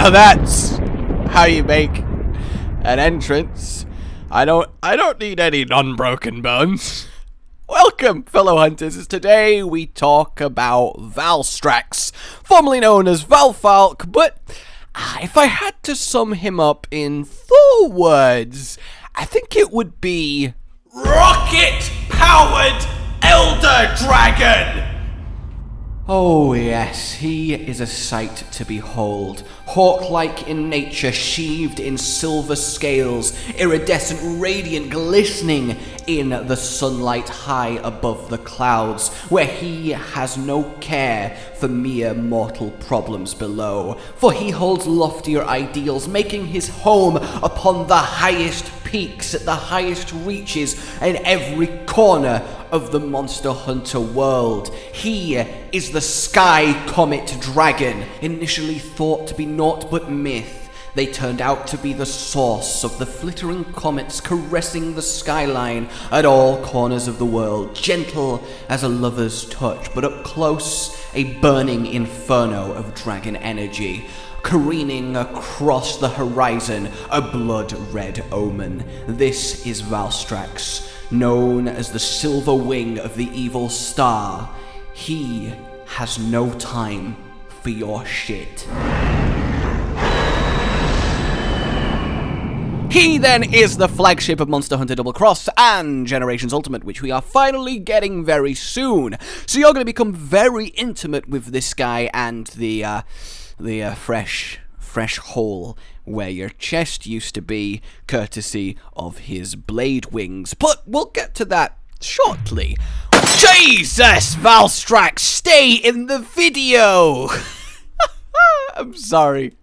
Now that's how you make an entrance. I don't need any non-broken bones. Welcome, fellow hunters, as today we talk about Valstrax, formerly known as Valfalk, but if I had to sum him up in 4 words, I think it would be rocket-powered Elder Dragon! Oh yes, he is a sight to behold. Hawk-like in nature, sheathed in silver scales, iridescent, radiant, glistening in the sunlight high above the clouds, where he has no care for mere mortal problems below. For he holds loftier ideals, making his home upon the highest peaks at the highest reaches in every corner of the Monster Hunter world. He is the Sky Comet Dragon, initially thought to be naught but myth. They turned out to be the source of the flittering comets caressing the skyline at all corners of the world, gentle as a lover's touch, but up close, a burning inferno of dragon energy. Careening across the horizon, a blood-red omen. This is Valstrax, known as the silver wing of the evil star. He has no time for your shit. He then is the flagship of Monster Hunter Double Cross and Generations Ultimate, which we are finally getting very soon. So you're going to become very intimate with this guy and the fresh hole where your chest used to be, courtesy of his blade wings. But we'll get to that shortly. Jesus, Valstrax, stay in the video! I'm sorry.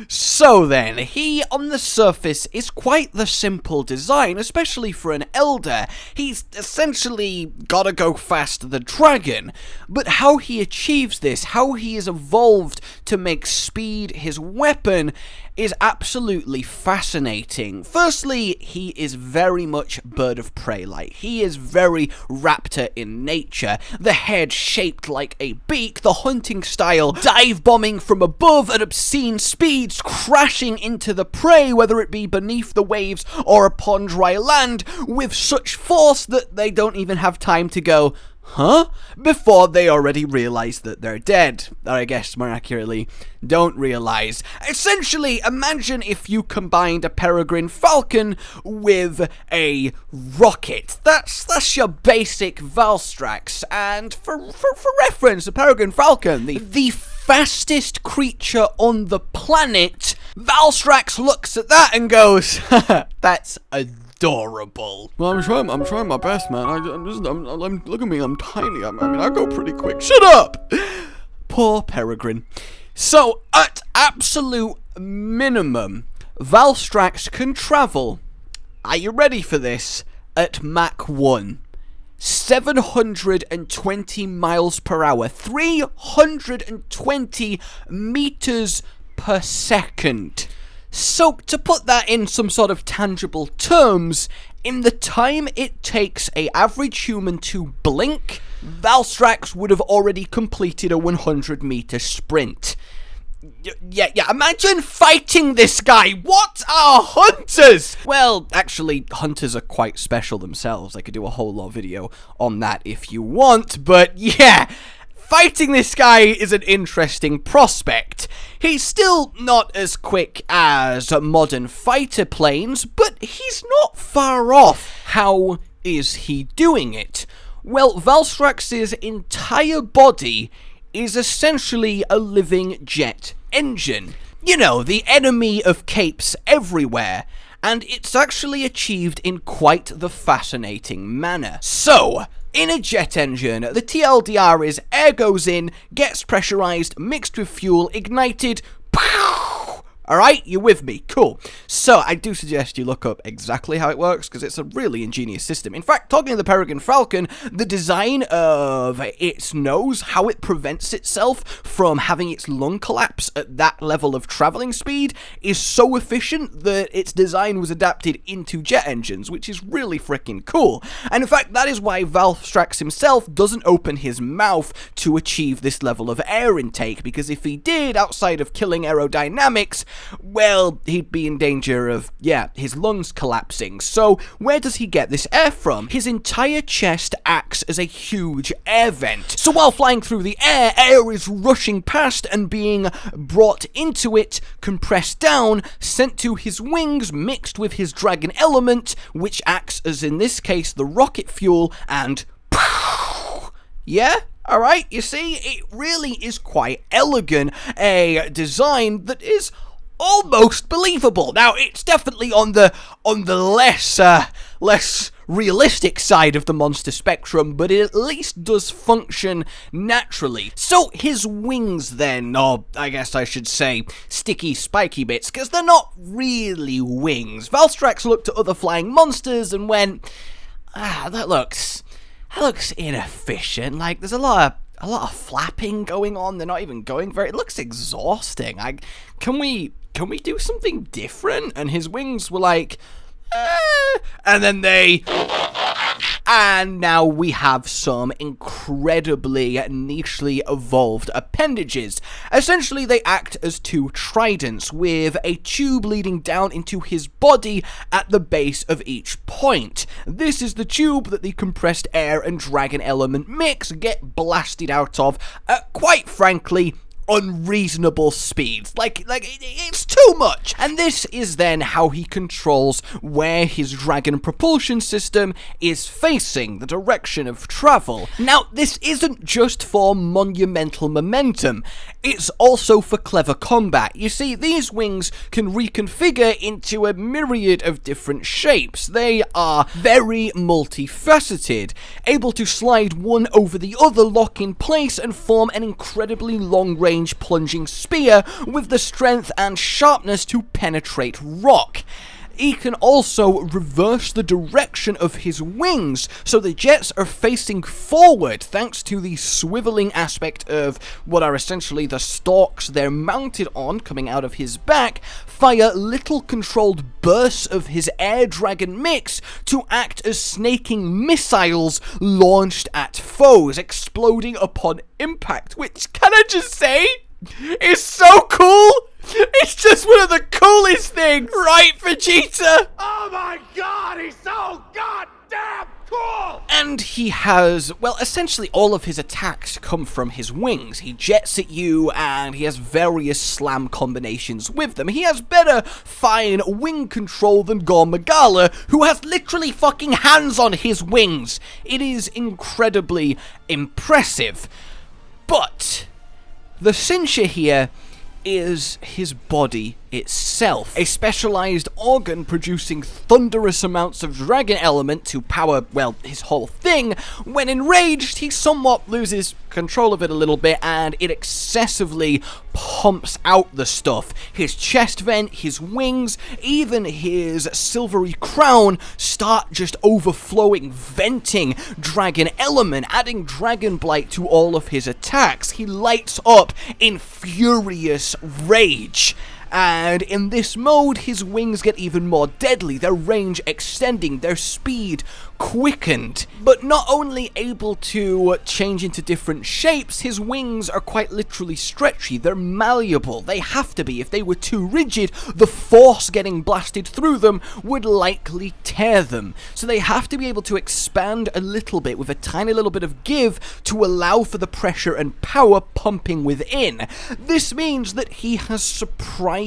So then, he on the surface is quite the simple design, especially for an elder. He's essentially gotta go fast the dragon. But how he achieves this, how he is evolved to make speed his weapon, is absolutely fascinating. Firstly, he is very much bird of prey-like. He is very raptor in nature. The head shaped like a beak, the hunting style, dive bombing from above at obscene speeds, crashing into the prey, whether it be beneath the waves or upon dry land, with such force that they don't even have time to go, huh? Before they already realize that they're dead. Or I guess, more accurately, don't realize. Essentially, imagine if you combined a peregrine falcon with a rocket. That's your basic Valstrax. And for reference, the peregrine falcon, the fastest creature on the planet, Valstrax looks at that and goes, that's adorable. Well, I'm trying my best, man. Look at me, I'm tiny. I go pretty quick. Shut up! Poor Peregrine. So, at absolute minimum, Valstrax can travel, are you ready for this, at Mach 1. 720 miles per hour, 320 meters per second. So, to put that in some sort of tangible terms, in the time it takes an average human to blink, Valstrax would have already completed a 100-meter sprint. Yeah, imagine fighting this guy! What are hunters? Well, actually, hunters are quite special themselves. I could do a whole lot of video on that if you want, but yeah, fighting this guy is an interesting prospect. He's still not as quick as modern fighter planes, but he's not far off. How is he doing it? Well, Valstrax's entire body is essentially a living jet engine. You know, the enemy of capes everywhere, and it's actually achieved in quite the fascinating manner. So, in a jet engine, the TLDR is air goes in, gets pressurized, mixed with fuel, ignited, Alright, you with me? Cool. So, I do suggest you look up exactly how it works, because it's a really ingenious system. In fact, talking to the Peregrine Falcon, the design of its nose, how it prevents itself from having its lung collapse at that level of traveling speed, is so efficient that its design was adapted into jet engines, which is really freaking cool. And in fact, that is why Valstrax himself doesn't open his mouth to achieve this level of air intake, because if he did, outside of killing aerodynamics, well, he'd be in danger of, his lungs collapsing. So, where does he get this air from? His entire chest acts as a huge air vent. So while flying through the air, air is rushing past and being brought into it, compressed down, sent to his wings, mixed with his dragon element, which acts as, in this case, the rocket fuel, and yeah? Alright, you see, it really is quite elegant, a design that is almost believable. Now, it's definitely on the less realistic side of the monster spectrum, but it at least does function naturally. So his wings then, or I guess I should say sticky spiky bits, because they're not really wings. Valstrax looked at other flying monsters and went, that looks inefficient. Like, there's a lot of flapping going on. They're not even going very, it looks exhausting. Can we do something different? And his wings were like, and then and now we have some incredibly nichely evolved appendages. Essentially, they act as two tridents with a tube leading down into his body at the base of each point. This is the tube that the compressed air and dragon element mix get blasted out of at, quite frankly, unreasonable speeds. Like it's too much. And this is then how he controls where his dragon propulsion system is facing, the direction of travel. Now, this isn't just for monumental momentum, it's also for clever combat. You see, these wings can reconfigure into a myriad of different shapes. They are very multifaceted, able to slide one over the other, lock in place, and form an incredibly long-range plunging spear with the strength and sharpness to penetrate rock. He can also reverse the direction of his wings, so the jets are facing forward thanks to the swiveling aspect of what are essentially the stalks they're mounted on coming out of his back, fire little controlled bursts of his air dragon mix to act as snaking missiles launched at foes, exploding upon impact, which, can I just say, is so cool! It's just one of the coolest things, right, Vegeta? Oh my god, he's so goddamn cool! And he has, well, essentially all of his attacks come from his wings. He jets at you, and he has various slam combinations with them. He has better fine wing control than Gore Magala, who has literally fucking hands on his wings. It is incredibly impressive. But the cincher here is his body itself, a specialized organ producing thunderous amounts of dragon element to power, well, his whole thing. When enraged, he somewhat loses control of it a little bit, and it excessively pumps out the stuff. His chest vent, his wings, even his silvery crown start just overflowing, venting dragon element, adding dragon blight to all of his attacks. He lights up in furious rage. And in this mode, his wings get even more deadly, their range extending, their speed quickened. But not only able to change into different shapes, his wings are quite literally stretchy, they're malleable. They have to be. If they were too rigid, the force getting blasted through them would likely tear them. So they have to be able to expand a little bit with a tiny little bit of give to allow for the pressure and power pumping within. This means that he has surprising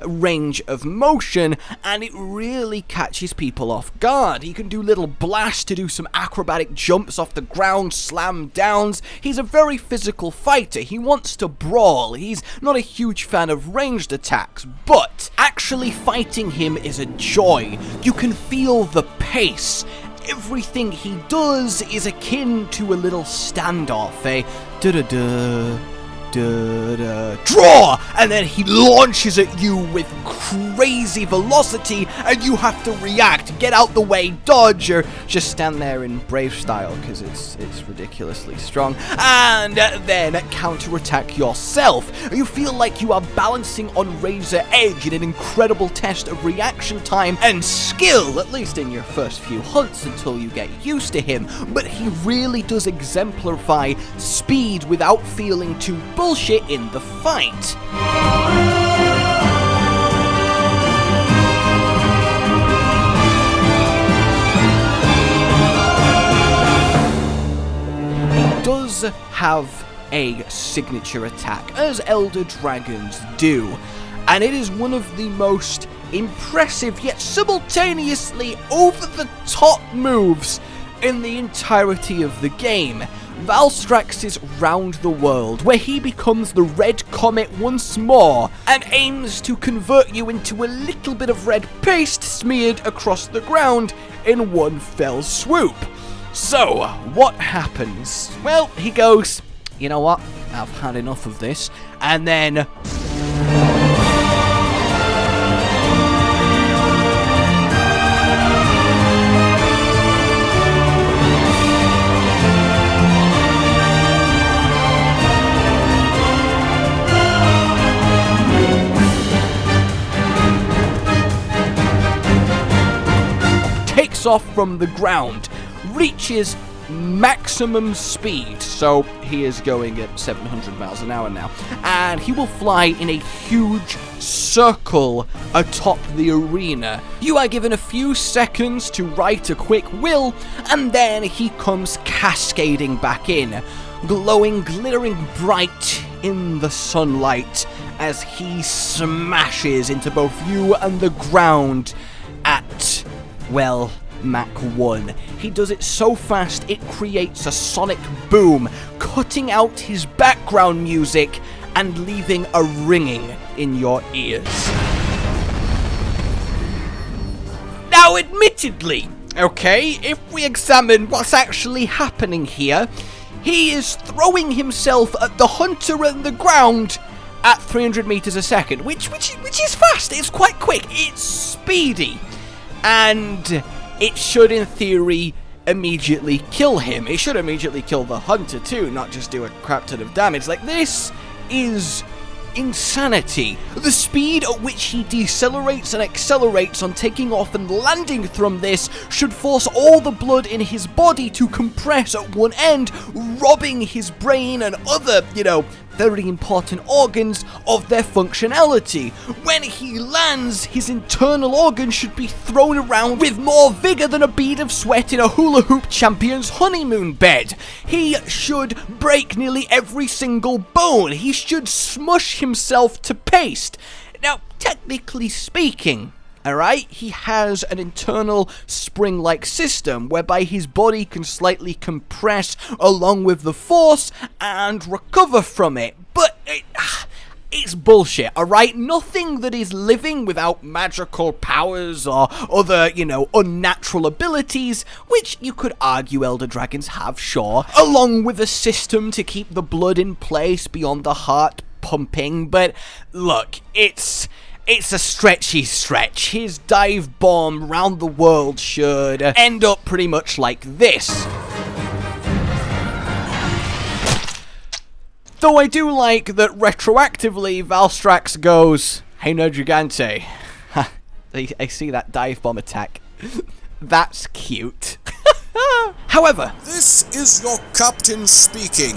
range of motion, and it really catches people off guard. He can do little blasts to do some acrobatic jumps off the ground, slam downs. He's a very physical fighter. He wants to brawl. He's not a huge fan of ranged attacks, but actually fighting him is a joy. You can feel the pace. Everything he does is akin to a little standoff, a da-da-da, draw! And then he launches at you with crazy velocity, and you have to react, get out the way, dodge, or just stand there in Brave style, because it's ridiculously strong, and then counterattack yourself. You feel like you are balancing on razor edge in an incredible test of reaction time and skill, at least in your first few hunts until you get used to him, but he really does exemplify speed without feeling too bullshit in the fight. Does have a signature attack, as Elder Dragons do, and it is one of the most impressive yet simultaneously over-the-top moves in the entirety of the game. Valstrax's Round the World, where he becomes the Red Comet once more and aims to convert you into a little bit of red paste smeared across the ground in one fell swoop. So, what happens? Well, he goes, you know what, I've had enough of this, and then takes off from the ground, reaches maximum speed, so he is going at 700 miles an hour now, and he will fly in a huge circle atop the arena. You are given a few seconds to write a quick will, and then he comes cascading back in, glowing, glittering bright in the sunlight as he smashes into both you and the ground at, well, Mach 1. He does it so fast it creates a sonic boom, cutting out his background music and leaving a ringing in your ears. Now, admittedly, okay, if we examine what's actually happening here, he is throwing himself at the hunter and the ground at 300 meters a second, which is fast. It's quite quick. It's speedy, and it should, in theory, immediately kill him. It should immediately kill the hunter too, not just do a crap ton of damage. Like, this is insanity. The speed at which he decelerates and accelerates on taking off and landing from this should force all the blood in his body to compress at one end, robbing his brain and other, very important organs of their functionality. When he lands, his internal organs should be thrown around with more vigor than a bead of sweat in a hula hoop champion's honeymoon bed. He should break nearly every single bone. He should smush himself to paste. Now, technically speaking, alright, he has an internal spring-like system whereby his body can slightly compress along with the force and recover from it, but it's bullshit, alright? Nothing that is living without magical powers or other, unnatural abilities, which you could argue Elder Dragons have, sure, along with a system to keep the blood in place beyond the heart pumping, but look, it's a stretchy stretch. His dive bomb round the world should end up pretty much like this. Though I do like that retroactively Valstrax goes, "Hey no Gigante." I see that dive bomb attack. That's cute. However, this is your captain speaking.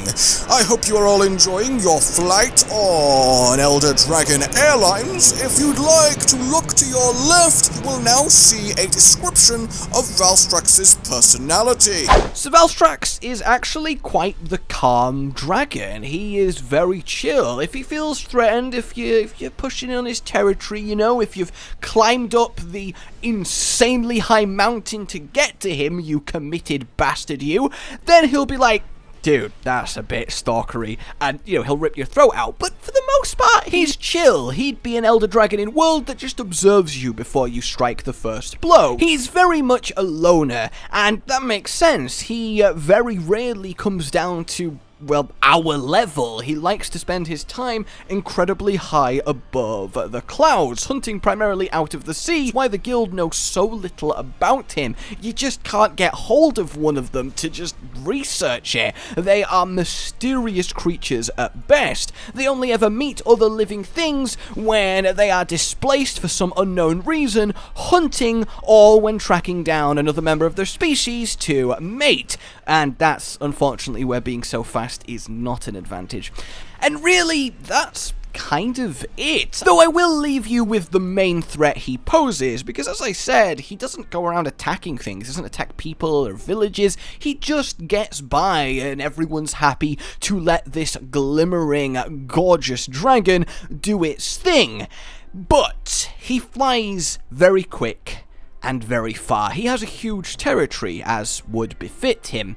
I hope you are all enjoying your flight on Elder Dragon Airlines. If you'd like to look to your left, you will now see a description of Valstrax's personality. So Valstrax is actually quite the calm dragon. He is very chill. If he feels threatened, if you're pushing on his territory, if you've climbed up the insanely high mountain to get to him, you committed bastard you, then he'll be like, dude, that's a bit stalkery, and, he'll rip your throat out. But for the most part, he's chill. He'd be an Elder Dragon in world that just observes you before you strike the first blow. He's very much a loner, and that makes sense. He very rarely comes down to well, our level. He likes to spend his time incredibly high above the clouds, hunting primarily out of the sea. Why the guild knows so little about him. You just can't get hold of one of them to just research it. They are mysterious creatures at best. They only ever meet other living things when they are displaced for some unknown reason, hunting, or when tracking down another member of their species to mate. And that's unfortunately where being so fast is not an advantage. And really, that's kind of it. Though I will leave you with the main threat he poses, because as I said, he doesn't go around attacking things, he doesn't attack people or villages, he just gets by and everyone's happy to let this glimmering, gorgeous dragon do its thing. But he flies very quick and very far. He has a huge territory, as would befit him.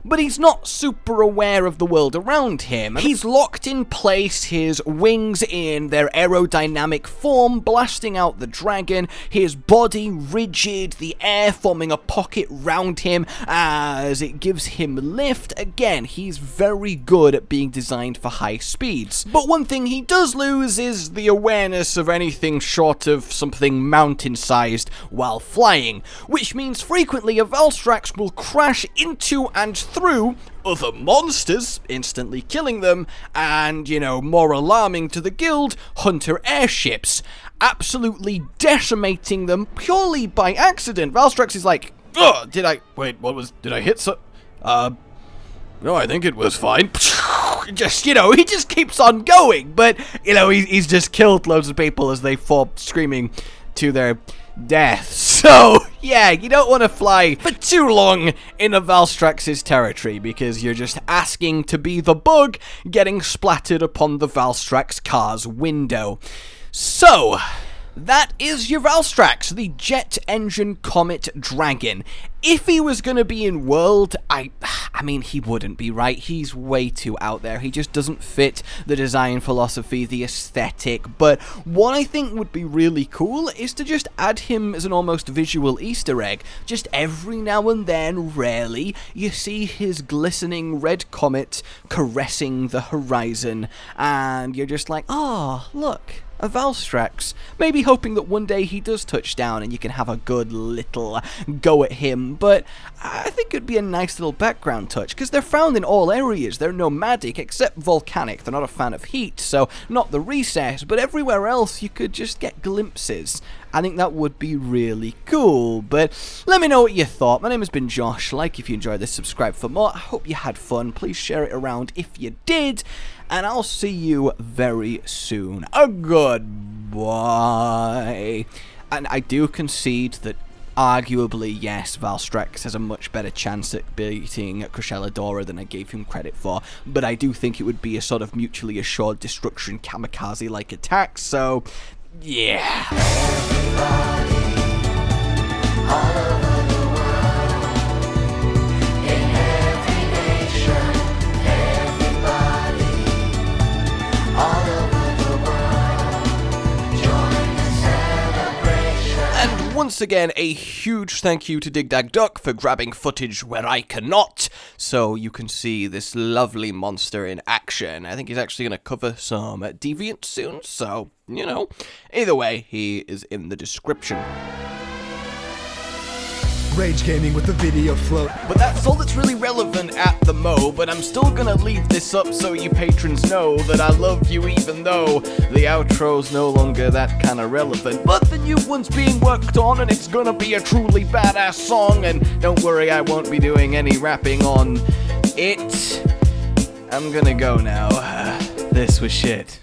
But he's not super aware of the world around him. He's locked in place, his wings in their aerodynamic form, blasting out the dragon, his body rigid, the air forming a pocket round him as it gives him lift. Again, he's very good at being designed for high speeds. But one thing he does lose is the awareness of anything short of something mountain-sized while flying, which means frequently a Valstrax will crash into and through other monsters, instantly killing them, and, you know, more alarming to the guild, Hunter airships, absolutely decimating them purely by accident. Valstrax is like, oh, did I hit so, no, I think it was fine. Just, you know, he just keeps on going, but, you know, he's just killed loads of people as they fall screaming to their death. So, yeah, you don't want to fly for too long in a Valstrax's territory, because you're just asking to be the bug getting splattered upon the Valstrax car's window. So, that is your Valstrax, the jet engine comet dragon. If he was going to be in world, I mean, he wouldn't be, right? He's way too out there. He just doesn't fit the design philosophy, the aesthetic. But what I think would be really cool is to just add him as an almost visual Easter egg. Just every now and then, rarely, you see his glistening red comet caressing the horizon, and you're just like, oh, look, a Valstrax. Maybe hoping that one day he does touch down and you can have a good little go at him. But I think it'd be a nice little background touch, because they're found in all areas. They're nomadic, except volcanic. They're not a fan of heat, so not the recess, but everywhere else you could just get glimpses. I think that would be really cool. But let me know what you thought. My name has been Josh. Like if you enjoyed this, subscribe for more. I hope you had fun. Please share it around if you did. And I'll see you very soon. Goodbye. And I do concede that arguably, yes, Valstrax has a much better chance at beating Cresceladora than I gave him credit for, but I do think it would be a sort of mutually assured destruction kamikaze-like attack, so yeah. Everybody, all over the world, in every nation, everybody, all over the world, join the celebration. And once again, a huge thank you to DigDagDuck for grabbing footage where I cannot, so you can see this lovely monster in action. I think he's actually going to cover some Deviant soon, so, you know, either way, he is in the description. Rage Gaming with the video float. But that's all that's really relevant at the mo, but I'm still gonna leave this up so you patrons know that I love you even though the outro's no longer that kind of relevant. But the new one's being worked on and it's gonna be a truly badass song, and don't worry, I won't be doing any rapping on it. I'm gonna go now. This was shit.